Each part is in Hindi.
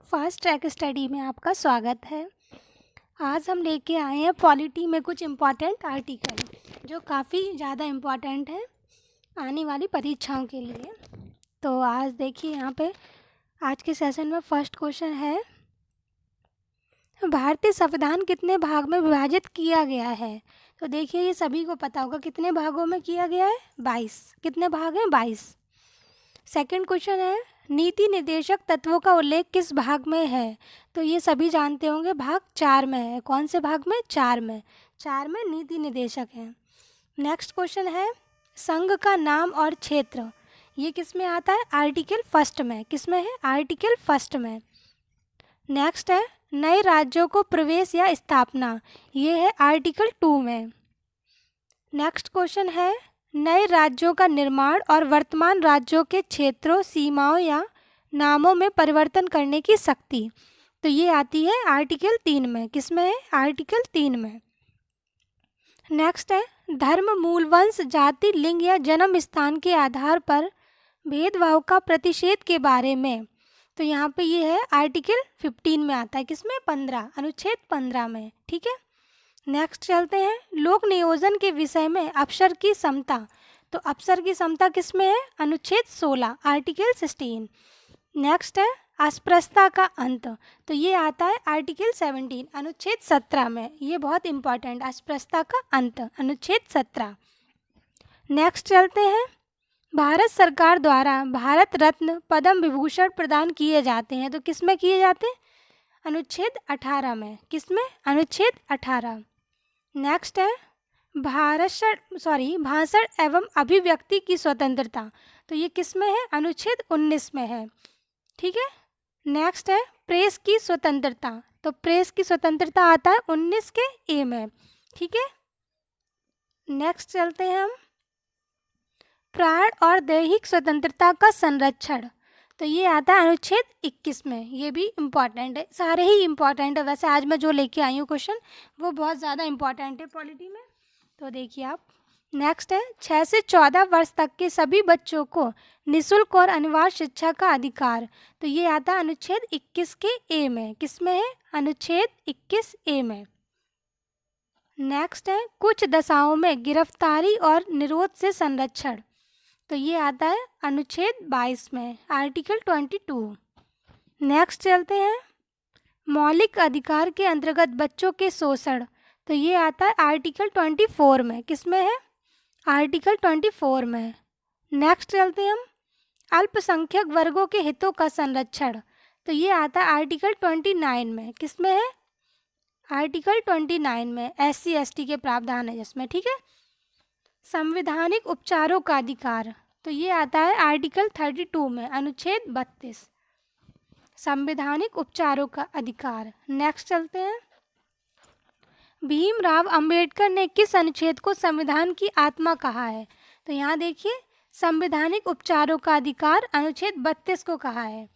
फास्ट ट्रैक स्टडी में आपका स्वागत है। आज हम लेके आए हैं पॉलिटी में कुछ इम्पॉर्टेंट आर्टिकल जो काफ़ी ज़्यादा इम्पॉर्टेंट है आने वाली परीक्षाओं के लिए। तो आज देखिए यहाँ पे आज के सेशन में फर्स्ट क्वेश्चन है, भारतीय संविधान कितने भाग में विभाजित किया गया है। तो देखिए ये सभी को पता होगा कितने भागों में किया गया है, 22। कितने भाग हैं, 22। सेकंड क्वेश्चन है, नीति निर्देशक तत्वों का उल्लेख किस भाग में है। तो ये सभी जानते होंगे भाग 4 में है। कौन से भाग में, 4 में। 4 में नीति निर्देशक है। नेक्स्ट क्वेश्चन है, संघ का नाम और क्षेत्र ये किस में आता है, आर्टिकल फर्स्ट में। किस में है, आर्टिकल फर्स्ट में। नेक्स्ट है, नए राज्यों को प्रवेश या स्थापना ये है आर्टिकल 2 में। नेक्स्ट क्वेश्चन है, नए राज्यों का निर्माण और वर्तमान राज्यों के क्षेत्रों, सीमाओं या नामों में परिवर्तन करने की शक्ति। तो ये आती है आर्टिकल 3 में। किस में है, आर्टिकल 3 में। नेक्स्ट है, धर्म, मूल, वंश, जाति, लिंग या जन्म स्थान के आधार पर भेदभाव का प्रतिषेध के बारे में। तो यहाँ पे ये है आर्टिकल 15 में आता है। किसमें, 15, अनुच्छेद 15 में। ठीक है। नेक्स्ट चलते हैं, लोक नियोजन के विषय में अफसर की समता। तो अफसर की समता किस में है, अनुच्छेद 16, आर्टिकल 16। नेक्स्ट है, अस्पृश्यता का अंत। तो ये आता है आर्टिकल 17, अनुच्छेद 17 में। ये बहुत इंपॉर्टेंट, अस्पृश्यता का अंत, अनुच्छेद 17। नेक्स्ट चलते हैं, भारत सरकार द्वारा भारत रत्न, पद्म विभूषण प्रदान किए जाते हैं। तो किस में किए जाते हैं, अनुच्छेद 18 में। किस में, अनुच्छेद 18। नेक्स्ट है, भाषण एवं अभिव्यक्ति की स्वतंत्रता। तो ये किस में है, अनुच्छेद 19 में है। ठीक है। नेक्स्ट है, प्रेस की स्वतंत्रता। तो प्रेस की स्वतंत्रता आता है 19 के ए में। ठीक है। नेक्स्ट चलते हैं हम, प्राण और दैहिक स्वतंत्रता का संरक्षण। तो ये आता है अनुच्छेद 21 में। ये भी इम्पॉर्टेंट है, सारे ही इम्पॉर्टेंट है। वैसे आज मैं जो लेके आई हूँ क्वेश्चन वो बहुत ज़्यादा इम्पॉर्टेंट है पॉलिटी में। तो देखिए आप, नेक्स्ट है, 6 से 14 वर्ष तक के सभी बच्चों को निःशुल्क और अनिवार्य शिक्षा का अधिकार। तो ये आता है अनुच्छेद 21 के ए में। किस में है, अनुच्छेद 21 ए में। नेक्स्ट है, कुछ दशाओं में गिरफ्तारी और निरोध से संरक्षण। तो ये आता है अनुच्छेद 22 में, आर्टिकल 22। नेक्स्ट चलते हैं, मौलिक अधिकार के अंतर्गत बच्चों के शोषण। तो ये आता है आर्टिकल 24 में। किस में है, आर्टिकल 24 में। नेक्स्ट चलते हैं हम, अल्पसंख्यक वर्गों के हितों का संरक्षण। तो ये आता है आर्टिकल 29 में। किस में है, आर्टिकल 29 में। SC ST के प्रावधान है जिसमें। ठीक है। संवैधानिक उपचारों का अधिकार। तो ये आता है आर्टिकल 32 में, अनुच्छेद 32, संवैधानिक उपचारों का अधिकार। नेक्स्ट चलते हैं, भीमराव अंबेडकर ने किस अनुच्छेद को संविधान की आत्मा कहा है। तो यहाँ देखिए, संवैधानिक उपचारों का अधिकार अनुच्छेद 32 को कहा है।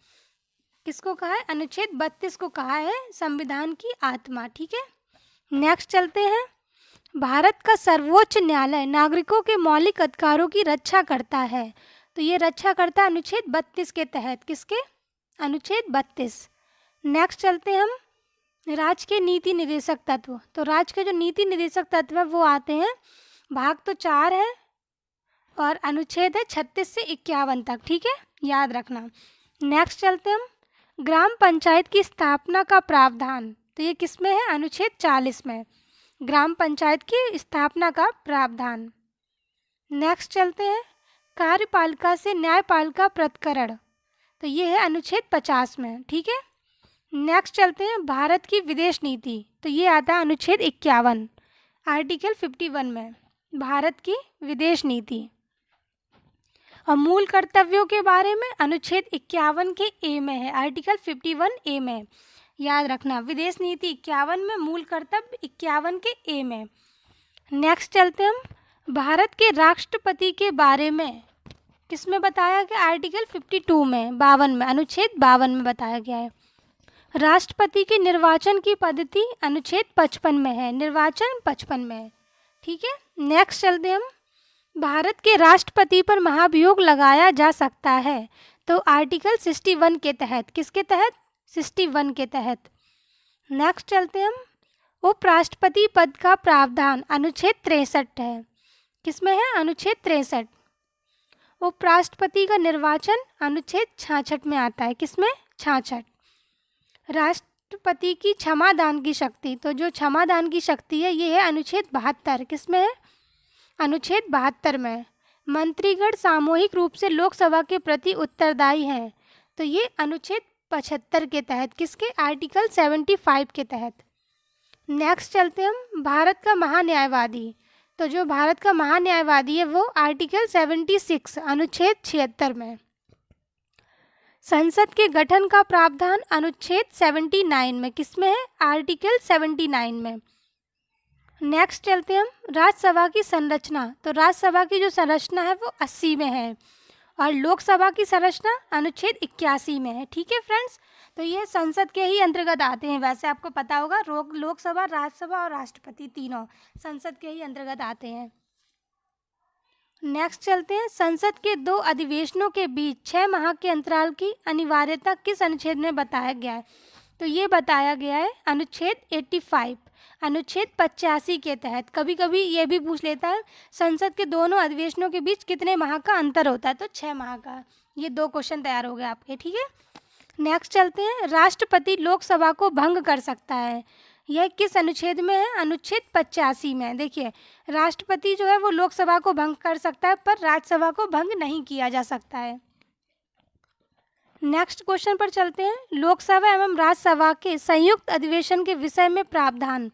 किसको कहा है, अनुच्छेद 32 को कहा है संविधान की आत्मा। ठीक है। नेक्स्ट चलते हैं, भारत का सर्वोच्च न्यायालय नागरिकों के मौलिक अधिकारों की रक्षा करता है। तो ये रक्षा करता है अनुच्छेद 32 के तहत। किसके, अनुच्छेद 32। नेक्स्ट चलते हैं हम, राज्य के नीति निर्देशक तत्व। तो राज्य के जो नीति निर्देशक तत्व है वो आते हैं, भाग तो 4 है और अनुच्छेद है 36 से 51 तक। ठीक है, याद रखना। नेक्स्ट चलते हम, ग्राम पंचायत की स्थापना का प्रावधान। तो ये किस में है, अनुच्छेद 40 में, ग्राम पंचायत की स्थापना का प्रावधान। नेक्स्ट चलते हैं, कार्यपालिका से न्यायपालिका पृथक्करण। तो ये है अनुच्छेद 50 में। ठीक है। नेक्स्ट चलते हैं, भारत की विदेश नीति। तो ये आता है अनुच्छेद 51, आर्टिकल 51 में, भारत की विदेश नीति। और मूल कर्तव्यों के बारे में अनुच्छेद 51 के ए में है, आर्टिकल 51 ए में। याद रखना, विदेश नीति 51 में, मूल कर्तव्य 51 के ए में। नेक्स्ट चलते हम, भारत के राष्ट्रपति के बारे में किस में बताया गया, आर्टिकल 52 में, 52 में, अनुच्छेद 52 में बताया गया है। राष्ट्रपति के निर्वाचन की पद्धति अनुच्छेद 55 में है, निर्वाचन 55 में है। ठीक है। नेक्स्ट चलते हम, भारत के राष्ट्रपति पर महाभियोग लगाया जा सकता है। तो आर्टिकल 61 के तहत, किसके तहत, 61 के तहत। नेक्स्ट चलते हैं हम उपराष्ट्रपति पद का प्रावधान अनुच्छेद 63 है। किसमें है? अनुच्छेद 63। उपराष्ट्रपति का निर्वाचन अनुच्छेद 66 में आता है। किसमें? 66। राष्ट्रपति की क्षमादान की शक्ति, तो जो क्षमादान की शक्ति है ये है अनुच्छेद 72। किसमें है? अनुच्छेद 72 में। मंत्रीगण सामूहिक रूप से लोकसभा के प्रति उत्तरदायी हैं, तो ये अनुच्छेद 75 के तहत। किसके? आर्टिकल 75 के तहत। नेक्स्ट चलते हम भारत का महान्यायवादी, तो जो भारत का महान्यायवादी है वो आर्टिकल 76 अनुच्छेद 76 में। संसद के गठन का प्रावधान अनुच्छेद 79 में। किसमें है? आर्टिकल 79 में। नेक्स्ट चलते हम राज्यसभा की संरचना, तो राज्यसभा की जो संरचना है वो 80 में है और लोकसभा की संरचना अनुच्छेद 81 में है। ठीक है फ्रेंड्स, तो ये संसद के ही अंतर्गत आते हैं। वैसे आपको पता होगा लोकसभा, राज्यसभा और राष्ट्रपति तीनों संसद के ही अंतर्गत आते हैं। नेक्स्ट चलते हैं संसद के 2 अधिवेशनों के बीच 6 माह के अंतराल की अनिवार्यता किस अनुच्छेद में बताया गया है? तो ये बताया गया है अनुच्छेद 85, अनुच्छेद 85 के तहत। कभी कभी ये भी पूछ लेता है संसद के दोनों अधिवेशनों के बीच कितने माह का अंतर होता है, तो 6 माह का। ये 2 क्वेश्चन तैयार हो गए आपके। ठीक है, नेक्स्ट चलते हैं राष्ट्रपति लोकसभा को भंग कर सकता है, यह किस अनुच्छेद में है? अनुच्छेद 85 में। देखिए राष्ट्रपति जो है वो लोकसभा को भंग कर सकता है पर राज्यसभा को भंग नहीं किया जा सकता है। नेक्स्ट क्वेश्चन पर चलते हैं लोकसभा एवं राज्यसभा के संयुक्त अधिवेशन के विषय में प्रावधान,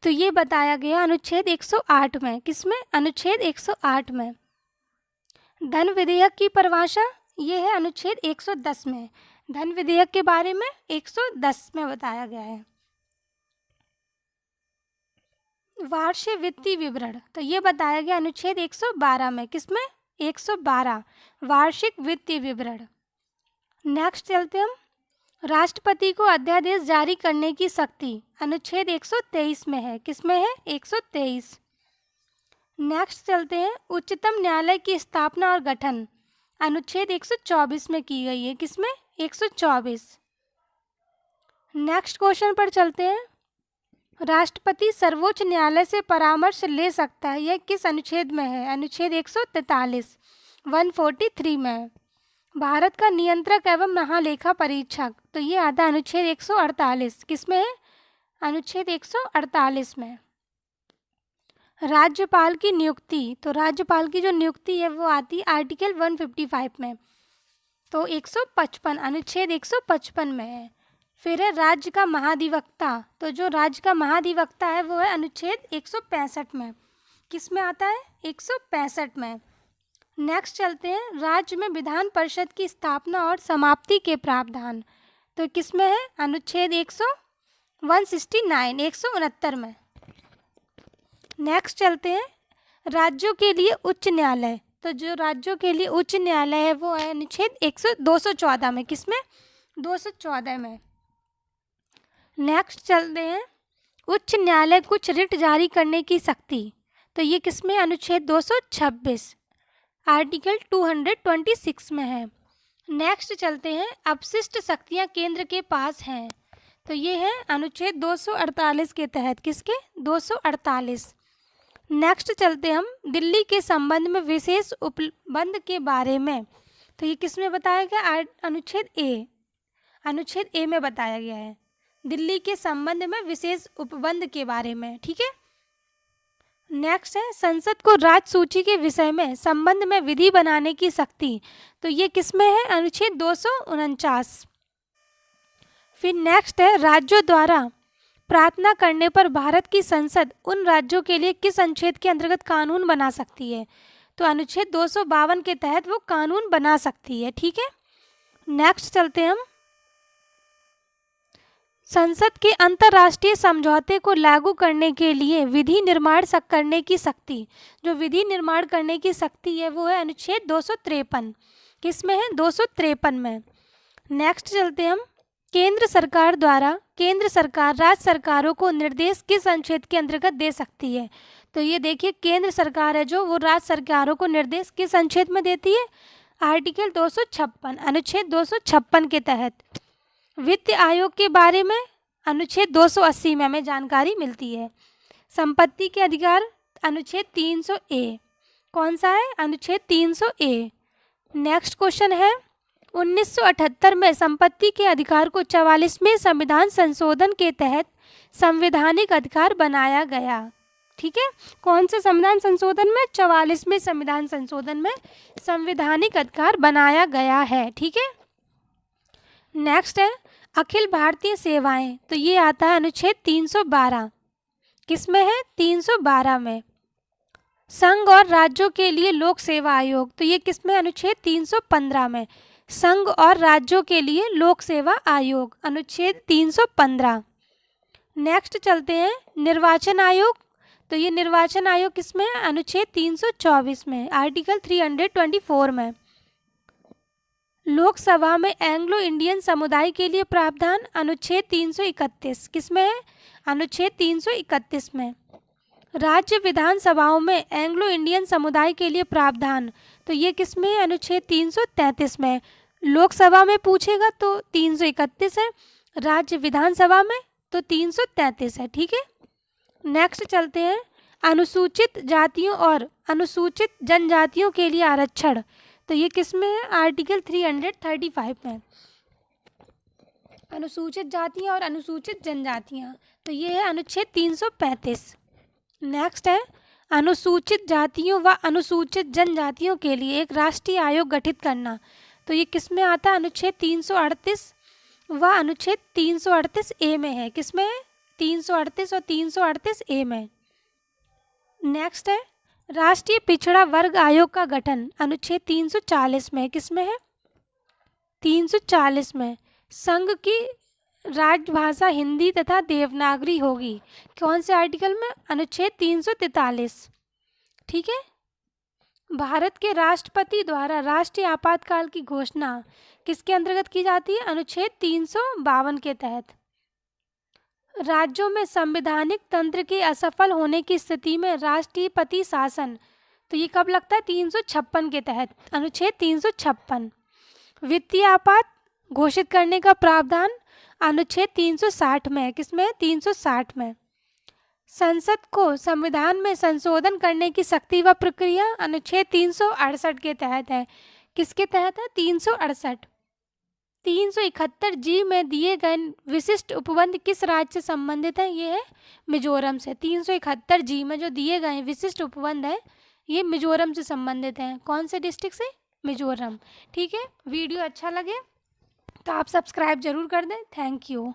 तो ये बताया गया अनुच्छेद 108 में। किसमें? अनुच्छेद 108 में। धन विधेयक की परिभाषा ये है अनुच्छेद 110 में। धन विधेयक के बारे में 110 में बताया गया है। वार्षिक वित्तीय विवरण, तो ये बताया गया अनुच्छेद 112 में। किसमें? 112 वार्षिक वित्तीय विवरण। नेक्स्ट चलते हम राष्ट्रपति को अध्यादेश जारी करने की शक्ति अनुच्छेद 123 में है। किसमें है? 123। नेक्स्ट चलते हैं उच्चतम न्यायालय की स्थापना और गठन अनुच्छेद 124 में की गई है। किसमें? 124। नेक्स्ट क्वेश्चन पर चलते हैं राष्ट्रपति सर्वोच्च न्यायालय से परामर्श ले सकता है, यह किस अनुच्छेद में है? अनुच्छेद 143 143 में है। भारत का नियंत्रक एवं महालेखा परीक्षक, तो ये आता है अनुच्छेद 148। किसमें है? अनुच्छेद 148 में। राज्यपाल की नियुक्ति, तो राज्यपाल की जो नियुक्ति है वो आती है आर्टिकल 155 में, तो 155 अनुच्छेद 155 में है। फिर है राज्य का महाधिवक्ता, तो जो राज्य का महाधिवक्ता है वो है अनुच्छेद 165 में। किस में आता है? 165 में। नेक्स्ट चलते हैं राज्य में विधान परिषद की स्थापना और समाप्ति के प्रावधान, तो किस में है? अनुच्छेद 169 169 में। नेक्स्ट चलते हैं राज्यों के लिए उच्च न्यायालय, तो जो राज्यों के लिए उच्च न्यायालय है वो है अनुच्छेद 214 में। किस में? 214 में। नेक्स्ट चलते हैं उच्च न्यायालय कुछ रिट जारी करने की शक्ति, तो ये किस में? अनुच्छेद 226 आर्टिकल 226 में है। नेक्स्ट चलते हैं अपशिष्ट शक्तियाँ केंद्र के पास हैं, तो ये है अनुच्छेद 248 के तहत। किसके? 248। नेक्स्ट चलते हम दिल्ली के संबंध में विशेष उपबंध के बारे में, तो ये किस में बताया गया? अनुच्छेद ए, अनुच्छेद ए में बताया गया है दिल्ली के संबंध में विशेष उपबंध के बारे में। ठीक है, नेक्स्ट है संसद को राज्य सूची के विषय में संबंध में विधि बनाने की शक्ति, तो ये किस में है? अनुच्छेद 249। फिर नेक्स्ट है राज्यों द्वारा प्रार्थना करने पर भारत की संसद उन राज्यों के लिए किस अनुच्छेद के अंतर्गत कानून बना सकती है? तो अनुच्छेद 252 के तहत वो कानून बना सकती है। ठीक है, नेक्स्ट चलते हम संसद के अंतर्राष्ट्रीय समझौते को लागू करने के लिए विधि निर्माण करने की शक्ति, जो विधि निर्माण करने की शक्ति है वो है अनुच्छेद 253। किस में है? 253 में। नेक्स्ट चलते हम केंद्र सरकार द्वारा केंद्र सरकार राज्य सरकारों को निर्देश किस अनुच्छेद के अंतर्गत दे सकती है? तो ये देखिए केंद्र सरकार है जो वो राज्य सरकारों को निर्देश किस अनुच्छेद में देती है? आर्टिकल 256 अनुच्छेद 256 के तहत। वित्त आयोग के बारे में अनुच्छेद 280 में हमें जानकारी मिलती है। संपत्ति के अधिकार अनुच्छेद 300 ए। कौन सा है? अनुच्छेद 300 ए। नेक्स्ट क्वेश्चन है 1978 में संपत्ति के अधिकार को 44वें संविधान संशोधन के तहत संवैधानिक अधिकार बनाया गया। ठीक है, कौन से संविधान संशोधन में? 44वें संविधान संशोधन में संवैधानिक अधिकार बनाया गया है। ठीक है, नेक्स्ट है अखिल भारतीय सेवाएं, तो ये आता है अनुच्छेद 312। किस में है? 312 में। संघ और राज्यों के लिए लोक सेवा आयोग, तो ये किस में? अनुच्छेद 315 में। संघ और राज्यों के लिए लोक सेवा आयोग, अनुच्छेद 315। नेक्स्ट चलते हैं निर्वाचन आयोग, तो ये निर्वाचन आयोग किस में है? अनुच्छेद 324 में, आर्टिकल 324 में। लोकसभा में एंग्लो इंडियन समुदाय के लिए प्रावधान, अनुच्छेद 331। किस में है? अनुच्छेद 331 में। राज्य विधानसभाओं में एंग्लो इंडियन समुदाय के लिए प्रावधान, तो ये किस में है? अनुच्छेद 333 में। लोकसभा में पूछेगा तो 331 है, राज्य विधानसभा में तो 333 है। ठीक है, नेक्स्ट चलते हैं अनुसूचित जातियों और अनुसूचित जनजातियों के लिए आरक्षण, तो ये किस में है? आर्टिकल 335 में। अनुसूचित जातियाँ और अनुसूचित जनजातियाँ, तो ये है अनुच्छेद 335। नेक्स्ट है अनुसूचित जातियों व अनुसूचित जनजातियों के लिए एक राष्ट्रीय आयोग गठित करना, तो ये किस में आता है? अनुच्छेद 338 व अनुच्छेद 338 ए में है। किस में है? 338 और 338 ए में। नेक्स्ट है राष्ट्रीय पिछड़ा वर्ग आयोग का गठन, अनुच्छेद 340 में। किस में है? 340 में। संघ की राजभाषा हिंदी तथा देवनागरी होगी, कौन से आर्टिकल में? अनुच्छेद 343। ठीक है, भारत के राष्ट्रपति द्वारा राष्ट्रीय आपातकाल की घोषणा किसके अंतर्गत की जाती है? अनुच्छेद 352 के तहत। राज्यों में संवैधानिक तंत्र के असफल होने की स्थिति में राष्ट्रपति शासन, तो ये कब लगता है? 356 के तहत, अनुच्छेद 356। वित्तीय आपात घोषित करने का प्रावधान अनुच्छेद 360 में है। किसमें? 360 में। संसद को संविधान में संशोधन करने की शक्ति व प्रक्रिया अनुच्छेद 368 के तहत है। किसके तहत है? 368। 371 जी में दिए गए विशिष्ट उपबंध किस राज्य से संबंधित है? ये है मिजोरम से। 371 जी में जो दिए गए विशिष्ट उपबंध है ये मिजोरम से संबंधित हैं। कौन से डिस्ट्रिक्ट से? मिजोरम। ठीक है, वीडियो अच्छा लगे तो आप सब्सक्राइब जरूर कर दें। Thank you.